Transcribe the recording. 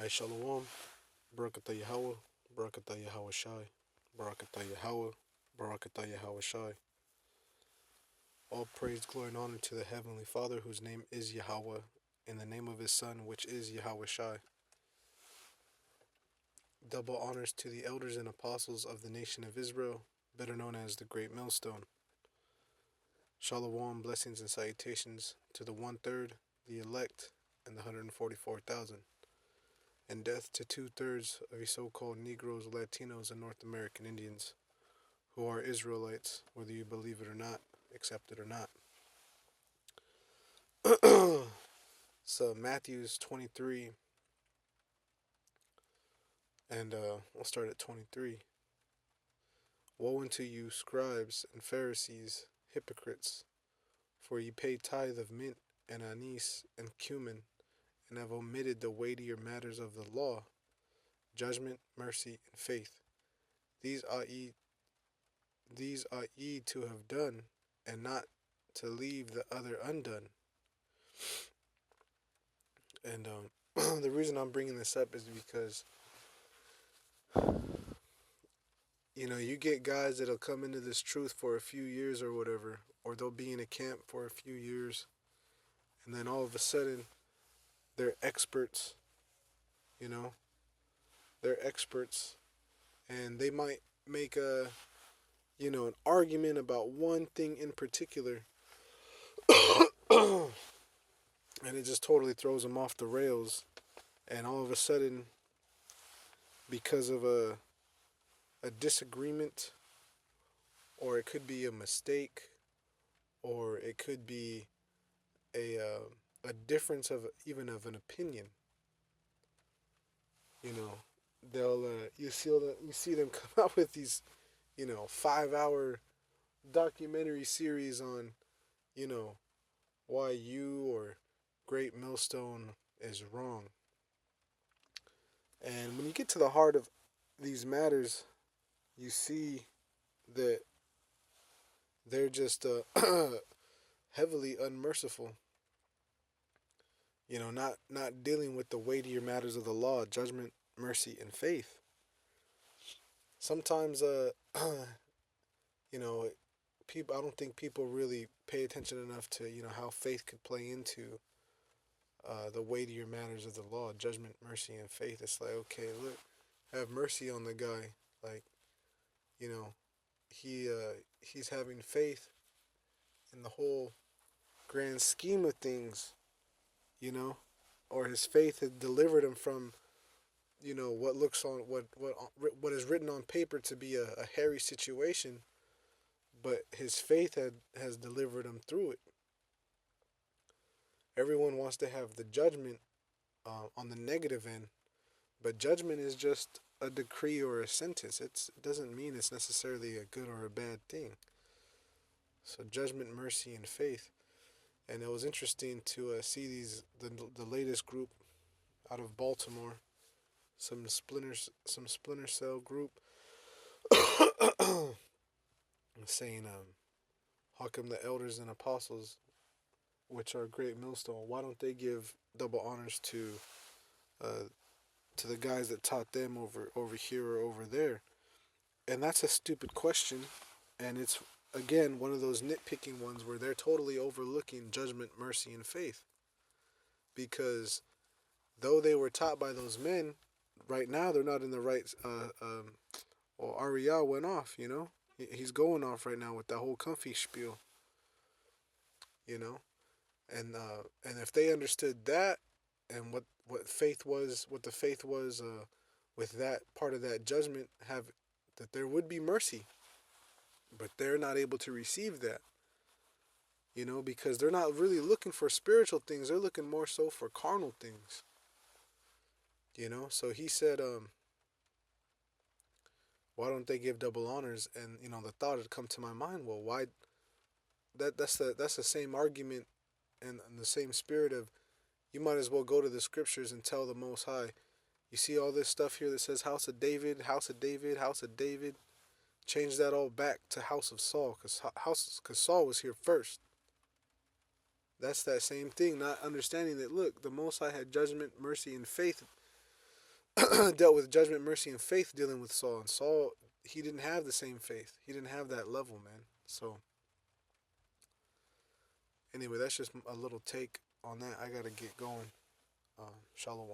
Ay Shalom, Barakatah Yahweh, Barakatah Yahweh Shai, Barakatah Yahweh, Barakatah Yahweh Shai. All praise, glory, and honor to the Heavenly Father, whose name is Yahweh, in the name of His Son, which is Yahweh Shai. Double honors to the elders and apostles of the nation of Israel, better known as the Great Millstone. Shalom, blessings and salutations to the 1/3, the elect, and the 144,000. And death to 2/3 of you so-called Negroes, Latinos, and North American Indians, who are Israelites, whether you believe it or not, accept it or not. So Matthew's 23, and we'll start at 23. Woe unto you, scribes and Pharisees, hypocrites, for ye pay tithe of mint and anise and cumin, and have omitted the weightier matters of the law, judgment, mercy, and faith. These ought ye to have done, and not to leave the other undone. And the reason I'm bringing this up is because, you get guys that'll come into this truth for a few years or whatever, or they'll be in a camp for a few years, and then all of a sudden, they're experts, you know? They're experts, and they might make an argument about one thing in particular, and it just totally throws them off the rails, and all of a sudden, because of a disagreement, or it could be a mistake, or it could be a difference of even of an opinion. They'll you see them come out with these 5-hour documentary series on why you or Great Millstone is wrong. And when you get to the heart of these matters, you see that they're just heavily unmerciful. Not dealing with the weightier matters of the law, judgment, mercy, and faith. Sometimes, people. I don't think people really pay attention enough to how faith could play into the weightier matters of the law, judgment, mercy, and faith. It's like, okay, look, have mercy on the guy. Like, you know, he's having faith in the whole grand scheme of things, or his faith had delivered him from, what looks on what is written on paper to be a hairy situation, but his faith has delivered him through it. Everyone wants to have the judgment on the negative end, but judgment is just a decree or a sentence. It doesn't mean it's necessarily a good or a bad thing. So judgment, mercy, and faith. And it was interesting to see the latest group out of Baltimore, some splinter cell group, saying, how come the elders and apostles, which are Great Millstone, why don't they give double honors to the guys that taught them over here or over there? And that's a stupid question, and it's again one of those nitpicking ones where they're totally overlooking judgment, mercy, and faith, because though they were taught by those men, right now they're not in the right. Well, Ariel went off. He's going off right now with that whole comfy spiel. You know, and if they understood that, and what faith was, what the faith was, with that part of that judgment, have that there would be mercy, but they're not able to receive that. Because they're not really looking for spiritual things; they're looking more so for carnal things. So he said, why don't they give double honors? And the thought had come to my mind, well, why? That's the same argument, and the same spirit of, you might as well go to the scriptures and tell the Most High, you see all this stuff here that says House of David, House of David, House of David. Change that all back to House of Saul, because Saul was here first. That's that same thing, not understanding that, look, the Most High had judgment, mercy, and faith dealt with judgment, mercy, and faith dealing with Saul. And Saul, he didn't have the same faith. He didn't have that level, man. So, anyway, that's just a little take on that. I got to get going. Shalom.